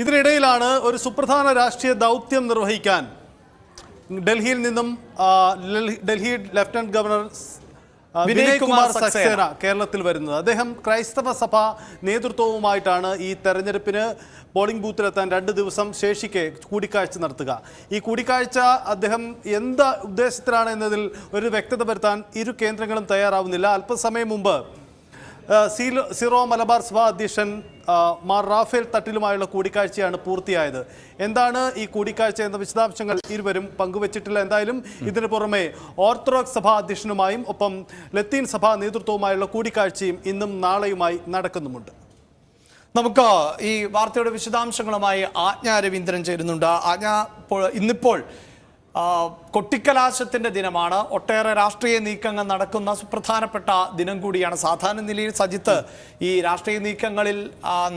ഇതിനിടയിലാണ് ഒരു സുപ്രധാന രാഷ്ട്രീയ ദൗത്യം നിർവഹിക്കാൻ ഡൽഹിയിൽ നിന്നും ഡൽഹി ലഫ്റ്റനന്റ് ഗവർണർ വിനയ് കുമാർ സക്സേന കേരളത്തിൽ വരുന്നത്. അദ്ദേഹം ക്രൈസ്തവ സഭ നേതൃത്വവുമായിട്ടാണ് ഈ തെരഞ്ഞെടുപ്പിന് പോളിംഗ് ബൂത്തിലെത്താൻ 2 ദിവസം ശേഷിക്കെ കൂടിക്കാഴ്ച നടത്തുക. ഈ കൂടിക്കാഴ്ച അദ്ദേഹം എന്ത് ഉദ്ദേശത്തിലാണ് എന്നതിൽ ഒരു വ്യക്തത വരുത്താൻ ഇരു കേന്ദ്രങ്ങളും തയ്യാറാവുന്നില്ല. അല്പസമയം മുമ്പ് സീറോ മലബാർ സഭ അധ്യക്ഷൻ മാർ റാഫേൽ തട്ടിലുമായുള്ള കൂടിക്കാഴ്ചയാണ് പൂർത്തിയായത്. എന്താണ് ഈ കൂടിക്കാഴ്ച എന്ന വിശദാംശങ്ങൾ ഇരുവരും പങ്കുവച്ചിട്ടില്ല. എന്തായാലും ഇതിനു പുറമെ ഓർത്തഡോക്സ് സഭാ അധ്യക്ഷനുമായും ഒപ്പം ലത്തീൻ സഭാ നേതൃത്വവുമായുള്ള കൂടിക്കാഴ്ചയും ഇന്നും നാളെയുമായി നടക്കുന്നുമുണ്ട്. നമുക്ക് ഈ വാർത്തയുടെ വിശദാംശങ്ങളുമായി ആജ്ഞ രവീന്ദ്രൻ ചേരുന്നുണ്ട്. ആജ്ഞ, ഇന്നിപ്പോൾ കൊട്ടിക്കലാശത്തിന്റെ ദിനമാണ്. ഒട്ടേറെ രാഷ്ട്രീയ നീക്കങ്ങൾ നടക്കുന്ന സുപ്രധാനപ്പെട്ട ദിനം കൂടിയാണ്. സാധാരണ നിലയിൽ സജിത്ത്, ഈ രാഷ്ട്രീയ നീക്കങ്ങളിൽ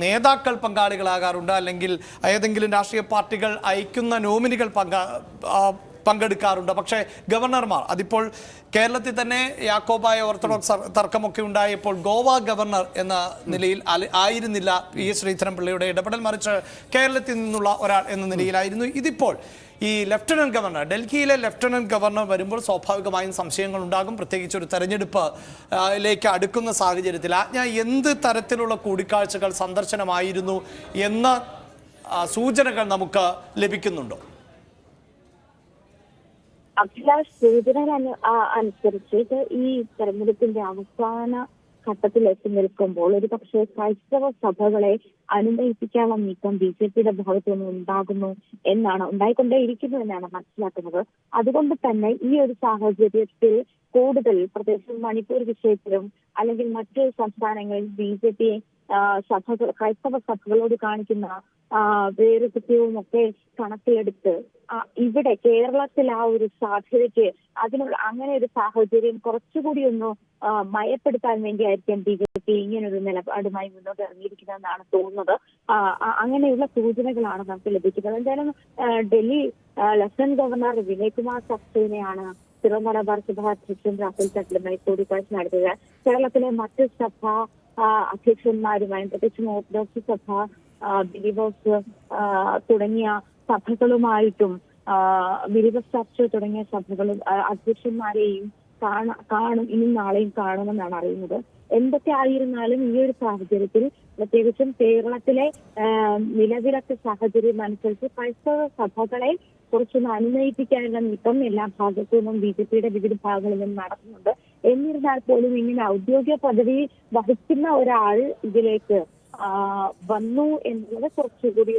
നേതാക്കൾ പങ്കാളികളാകാറുണ്ട്, അല്ലെങ്കിൽ ഏതെങ്കിലും രാഷ്ട്രീയ പാർട്ടികൾ അയക്കുന്ന നോമിനികൾ പങ്കെടുക്കാറുണ്ട്. പക്ഷേ ഗവർണർമാർ, അതിപ്പോൾ കേരളത്തിൽ തന്നെ യാക്കോബായ ഓർത്തഡോക്സ് തർക്കമൊക്കെ ഉണ്ടായപ്പോൾ ഗോവ ഗവർണർ എന്ന നിലയിൽ ആയിരുന്നില്ല പി എസ് ശ്രീധരൻപിള്ളയുടെ ഇടപെടൽ, മറിച്ച് കേരളത്തിൽ നിന്നുള്ള ഒരാൾ എന്ന നിലയിലായിരുന്നു. ഇതിപ്പോൾ ഈ ലഫ്റ്റനന്റ് ഗവർണർ, ഡൽഹിയിലെ ലഫ്റ്റനന്റ് ഗവർണർ വരുമ്പോൾ സ്വാഭാവികമായും സംശയങ്ങൾ ഉണ്ടാകും, പ്രത്യേകിച്ച് ഒരു തെരഞ്ഞെടുപ്പിലേക്ക് അടുക്കുന്ന സാഹചര്യത്തിൽ. എന്ത് തരത്തിലുള്ള കൂടിക്കാഴ്ചകൾ, സന്ദർശനമായിരുന്നു എന്ന സൂചനകൾ നമുക്ക് ലഭിക്കുന്നുണ്ടോ? അഭിലാഷ്, സൂചനകൾ അനുസരിച്ച് ഈ തെരഞ്ഞെടുപ്പിന്റെ അവസാന ഘട്ടത്തിൽ എത്തി നിൽക്കുമ്പോൾ ഒരു പക്ഷേ ക്രൈസ്തവ സഭകളെ അനുനയിപ്പിക്കാനുള്ള നീക്കം BJPയുടെ ഭാഗത്തു നിന്ന് ഉണ്ടായിക്കൊണ്ടേയിരിക്കുന്നു എന്നാണ് മനസ്സിലാക്കുന്നത്. അതുകൊണ്ട് തന്നെ ഈ ഒരു സാഹചര്യത്തിൽ കൂടുതൽ, പ്രത്യേകിച്ച് മണിപ്പൂർ വിഷയത്തിലും അല്ലെങ്കിൽ മറ്റു സംസ്ഥാനങ്ങളിൽ BJP ക്രൈസ്തവ സഭകളോട് കാണിക്കുന്ന വേറുപത്യവും ഒക്കെ കണക്കിലെടുത്ത് ഇവിടെ കേരളത്തിൽ ആ ഒരു സാധ്യതയ്ക്ക് അങ്ങനെ ഒരു സാഹചര്യം കുറച്ചുകൂടി ഒന്ന് മയപ്പെടുത്താൻ വേണ്ടിയായിരിക്കും BJP ഇങ്ങനൊരു നിലപാടുമായി മുന്നോട്ട് ഇറങ്ങിയിരിക്കുന്നതെന്നാണ് തോന്നുന്നത്. അങ്ങനെയുള്ള സൂചനകളാണ് നമുക്ക് ലഭിക്കുന്നത്. എന്തായാലും ഡൽഹി ലഫ്റ്റനന്റ് ഗവർണർ വിനയ് കുമാർ സക്സേനയാണ് സീറോ മലബാർ സഭ അധ്യക്ഷൻ റാഫേൽ തട്ടിലുമായി കൂടിക്കാഴ്ച നടത്തുക. കേരളത്തിലെ മറ്റ് സഭാ അധ്യക്ഷന്മാരുമായും, പ്രത്യേകിച്ചും ഓർത്തഡോക്സ് സഭ, ബിലീവേഴ്സ് തുടങ്ങിയ സഭകളുമായിട്ടും, ബിലീവേഴ്സ് ചർച്ച് തുടങ്ങിയ സഭകളും അധ്യക്ഷന്മാരെയും കാണും, ഇന്നും നാളെയും കാണുമെന്നാണ് അറിയുന്നത്. എന്തൊക്കെ ആയിരുന്നാലും ഈ ഒരു സാഹചര്യത്തിൽ, പ്രത്യേകിച്ചും കേരളത്തിലെ നിലവിലത്തെ സാഹചര്യം അനുസരിച്ച് ക്രൈസ്തവ സഭകളെ കുറച്ചൊന്ന് അനുനയിപ്പിക്കാനുള്ള നീക്കം എല്ലാ ഭാഗത്തു നിന്നും BJPയുടെ വിവിധ ഭാഗങ്ങളിൽ നിന്നും നടക്കുന്നുണ്ട്. എന്നിരുന്നാൽ പോലും ഇങ്ങനെ ഔദ്യോഗിക പദവി വഹിക്കുന്ന ഒരാൾ ഇതിലേക്ക് വന്നു എന്നുള്ളത് കുറച്ചുകൂടി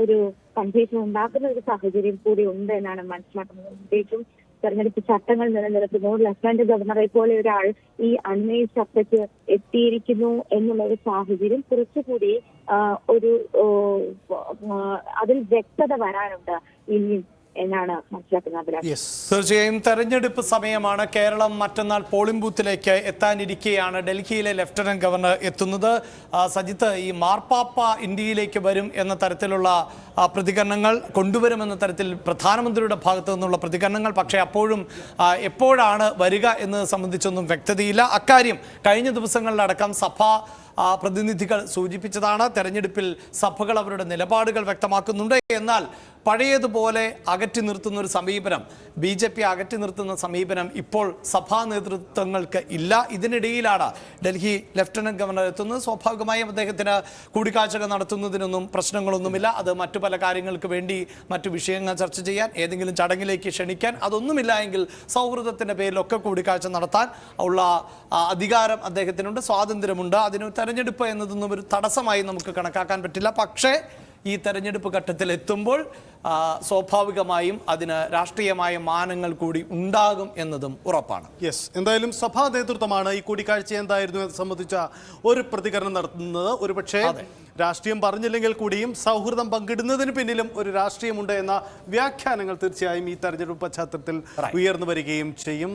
ഒരു കൺഫ്യൂഷൻ ഉണ്ടാക്കുന്ന ഒരു സാഹചര്യം കൂടി ഉണ്ട് എന്നാണ് മനസ്സിലാക്കുന്നത്. പ്രത്യേകിച്ചും തെരഞ്ഞെടുപ്പ് ചട്ടങ്ങൾ നിലനിർത്തുന്നു, ലഫ്റ്റനന്റ് ഗവർണറെ പോലെ ഒരാൾ ഈ അന്വയ ചർച്ചയ്ക്ക് എത്തിയിരിക്കുന്നു എന്നുള്ള ഒരു സാഹചര്യം കുറച്ചുകൂടി അതിൽ വ്യക്തത വരാനുണ്ട് ഇനി എന്നാണ് മനസ്സിലാക്കുന്നത്. തീർച്ചയായും തെരഞ്ഞെടുപ്പ് സമയമാണ്. കേരളം മറ്റന്നാൾ പോളിംഗ് ബൂത്തിലേക്ക് എത്താനിരിക്കെയാണ് ഡൽഹിയിലെ ലഫ്റ്റനന്റ് ഗവർണർ എത്തുന്നത്. സജിത്ത്, ഈ മാർപ്പാപ്പ ഇന്ത്യയിലേക്ക് വരും എന്ന തരത്തിലുള്ള പ്രതികരണങ്ങൾ കൊണ്ടുവരുമെന്ന തരത്തിൽ പ്രധാനമന്ത്രിയുടെ ഭാഗത്തു നിന്നുള്ള പ്രതികരണങ്ങൾ, പക്ഷേ അപ്പോഴും എപ്പോഴാണ് വരിക എന്നത് സംബന്ധിച്ചൊന്നും വ്യക്തതയില്ല. അക്കാര്യം കഴിഞ്ഞ ദിവസങ്ങളിലടക്കം സഭാ പ്രതിനിധികൾ സൂചിപ്പിച്ചതാണ്. തെരഞ്ഞെടുപ്പിൽ സഭകൾ അവരുടെ നിലപാടുകൾ വ്യക്തമാക്കുന്നുണ്ട്. എന്നാൽ പഴയതുപോലെ അകറ്റി നിർത്തുന്ന ഒരു സമീപനം, BJP അകറ്റി നിർത്തുന്ന സമീപനം ഇപ്പോൾ സഭാ നേതൃത്വങ്ങൾക്ക് ഇല്ല. ഇതിനിടയിലാണ് ഡൽഹി ലഫ്റ്റനന്റ് ഗവർണർ എത്തുന്നത്. സ്വാഭാവികമായും അദ്ദേഹത്തിന് കൂടിക്കാഴ്ചകൾ നടത്തുന്നതിനൊന്നും പ്രശ്നങ്ങളൊന്നുമില്ല. അത് മറ്റു പല കാര്യങ്ങൾക്ക് വേണ്ടി, മറ്റു വിഷയങ്ങൾ ചർച്ച ചെയ്യാൻ, ഏതെങ്കിലും ചടങ്ങിലേക്ക് ക്ഷണിക്കാൻ, അതൊന്നുമില്ല എങ്കിൽ സൗഹൃദത്തിൻ്റെ പേരിലൊക്കെ കൂടിക്കാഴ്ച നടത്താൻ ഉള്ള അധികാരം അദ്ദേഹത്തിനുണ്ട്, സ്വാതന്ത്ര്യമുണ്ട്. അതിന് തെരഞ്ഞെടുപ്പ് എന്നതൊന്നും ഒരു തടസ്സമായി നമുക്ക് കണക്കാക്കാൻ പറ്റില്ല. പക്ഷേ ഈ തെരഞ്ഞെടുപ്പ് ഘട്ടത്തിൽ എത്തുമ്പോൾ സ്വാഭാവികമായും അതിന് രാഷ്ട്രീയമായ മാനങ്ങൾ കൂടി ഉണ്ടാകും എന്നതും ഉറപ്പാണ്. എന്തായാലും സഭാ നേതൃത്വമാണ് ഈ കൂടിക്കാഴ്ച എന്തായിരുന്നു എന്ന് സംബന്ധിച്ച ഒരു പ്രതികരണം നടത്തുന്നത്. ഒരുപക്ഷെ രാഷ്ട്രീയം പറഞ്ഞില്ലെങ്കിൽ കൂടിയും സൗഹൃദം പങ്കിടുന്നതിന് പിന്നിലും ഒരു രാഷ്ട്രീയമുണ്ട് എന്ന വ്യാഖ്യാനങ്ങൾ തീർച്ചയായും ഈ തെരഞ്ഞെടുപ്പ് പശ്ചാത്തലത്തിൽ ഉയർന്നു വരികയും ചെയ്യും.